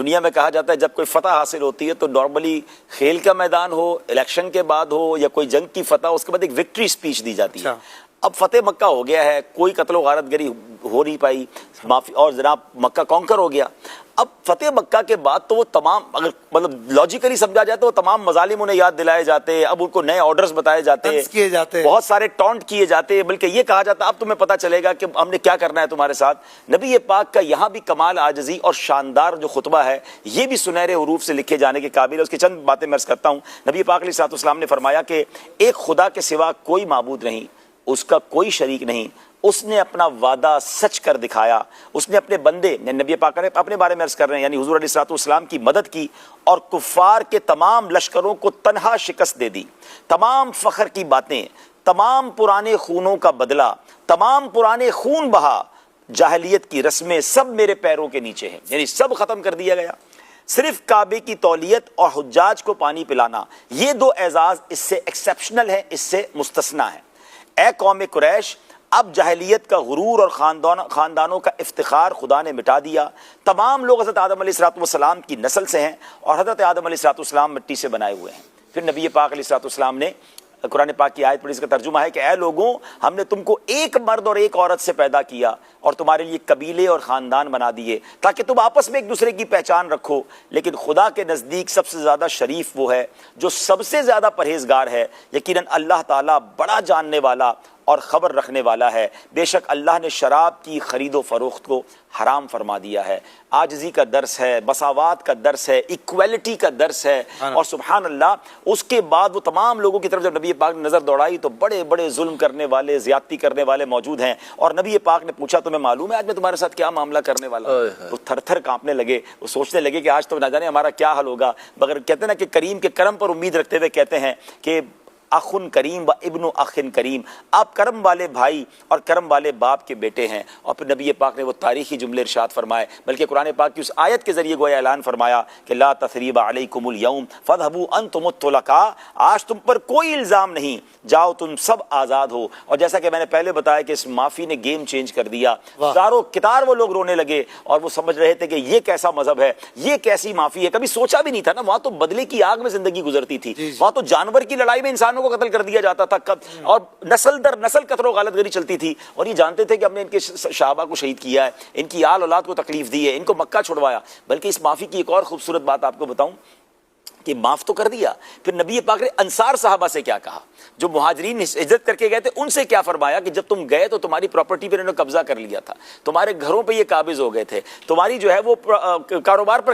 دنیا میں کہا جاتا ہے جب کوئی فتح حاصل ہوتی ہے تو نارملی کھیل کا میدان ہو، الیکشن کے بعد ہو یا کوئی جنگ کی فتح، اس کے بعد ایک وکٹری اسپیچ دی جاتی ہے۔ اب فتح مکہ ہو گیا ہے، کوئی قتل و غارت گری ہو نہیں پائی، معافی، اور جناب مکہ کانکر ہو گیا۔ اب فتح مکہ کے بعد تو وہ تمام، اگر مطلب لاجیکلی سمجھا جائے تو وہ تمام مظالم انہیں یاد دلائے جاتے، اب ان کو نئے آرڈرز بتائے جاتے، بہت سارے ٹونٹ کیے جاتے، بلکہ یہ کہا جاتا اب تمہیں پتہ چلے گا کہ ہم نے کیا کرنا ہے تمہارے ساتھ۔ نبی پاک کا یہاں بھی کمال عاجزی اور شاندار جو خطبہ ہے یہ بھی سنہرے حروف سے لکھے جانے کے قابل ہے۔ اس کی چند باتیں میں عرض کرتا ہوں۔ نبی پاک علیہ الصلوۃ والسلام نے فرمایا کہ ایک خدا کے سوا کوئی معبود نہیں، اس کا کوئی شریک نہیں، اس نے اپنا وعدہ سچ کر دکھایا، اس نے اپنے بندے، نبی پاک نے اپنے بارے میں عرض کر رہے ہیں، یعنی حضور علیہ الصلوۃ والسلام کی مدد کی اور کفار کے تمام لشکروں کو تنہا شکست دے دی۔ تمام فخر کی باتیں، تمام پرانے خونوں کا بدلہ، تمام پرانے خون بہا، جاہلیت کی رسمیں سب میرے پیروں کے نیچے ہیں، یعنی سب ختم کر دیا گیا۔ صرف کعبے کی تولیت اور حجاج کو پانی پلانا، یہ دو اعزاز اس سے ایکسیپشنل ہیں، اس سے مستثنا ہیں۔ اے قوم قریش، اب جاہلیت کا غرور اور خاندانوں کا افتخار خدا نے مٹا دیا۔ تمام لوگ حضرت آدم علیہ الصلوۃ والسلام کی نسل سے ہیں اور حضرت آدم علیہ الصلوۃ والسلام مٹی سے بنائے ہوئے ہیں۔ پھر نبی پاک علیہ الصلوۃ والسلام نے قرآن پاک کی آیت پڑھی، اس کا ترجمہ ہے کہ اے لوگوں، ہم نے تم کو ایک مرد اور ایک عورت سے پیدا کیا اور تمہارے لیے قبیلے اور خاندان بنا دیے تاکہ تم آپس میں ایک دوسرے کی پہچان رکھو، لیکن خدا کے نزدیک سب سے زیادہ شریف وہ ہے جو سب سے زیادہ پرہیزگار ہے۔ یقیناً اللہ تعالیٰ بڑا جاننے والا اور خبر رکھنے والا ہے۔ بے شک اللہ نے شراب کی خرید و فروخت کو حرام فرما دیا ہے۔ عاجزی کا درس ہے، مساوات کا درس ہے، ایکویلٹی کا درس ہے، اور سبحان اللہ اس کے بعد وہ تمام لوگوں کی طرف جب نبی پاک نے نظر دوڑائی تو بڑے بڑے ظلم کرنے والے، زیادتی کرنے والے موجود ہیں، اور نبی پاک نے پوچھا تمہیں معلوم ہے آج میں تمہارے ساتھ کیا معاملہ کرنے والا ہوں؟ وہ تھر تھر کانپنے لگے، وہ سوچنے لگے کہ آج تو نہ جانے ہمارا کیا حل ہوگا، مگر کہتے ہیں نا کہ کریم کے کرم پر امید رکھتے ہوئے کہتے ہیں کہ اخن کریم و ابن اخن کریم، آپ کرم والے بھائی اور کرم والے باپ کے بیٹے ہیں۔ اور پھر نبی پاک نے وہ تاریخی جملے ارشاد فرمائے، بلکہ قرآن پاک کی اس آیت کے ذریعے گویا اعلان فرمایا کہ لا تثریب علیکم اليوم فاذهبوا انتم الطلقاء، آج تم پر کوئی الزام نہیں، جاؤ تم سب آزاد ہو۔ اور جیسا کہ میں نے پہلے بتایا کہ اس معافی نے گیم چینج کر دیا، زاروں کتار وہ لوگ رونے لگے اور وہ سمجھ رہے تھے کہ یہ کیسا مذہب ہے، یہ کیسی معافی ہے۔ کبھی سوچا بھی نہیں تھا نا، وہاں تو بدلے کی آگ میں زندگی گزرتی تھی، وہاں تو جانور کی لڑائی میں انسانوں کو قتل کر دیا جاتا تھا، اور نسل در نسل قتل و غارت گری چلتی تھی، اور یہ جانتے تھے کہ ہم نے ان کے صحابہ کو شہید کیا ہے، ان کی آل اولاد کو تکلیف دی ہے، ان کو مکہ چھڑوایا۔ بلکہ اس معافی کی ایک اور خوبصورت بات آپ کو بتاؤں کہ معاف تو کر دیا، پھر نبی پاک نے انصار صحابہ سے کیا کہا، جو مہاجرین ہجرت کر کے گئے تھے ان سے کیا فرمایا کہ جب تم گئے تو تمہاری پراپرٹی پہ انہوں نے قبضہ کر لیا تھا، تمہارے گھروں پہ یہ قابض ہو گئے تھے، تمہاری جو ہے وہ کاروبار پر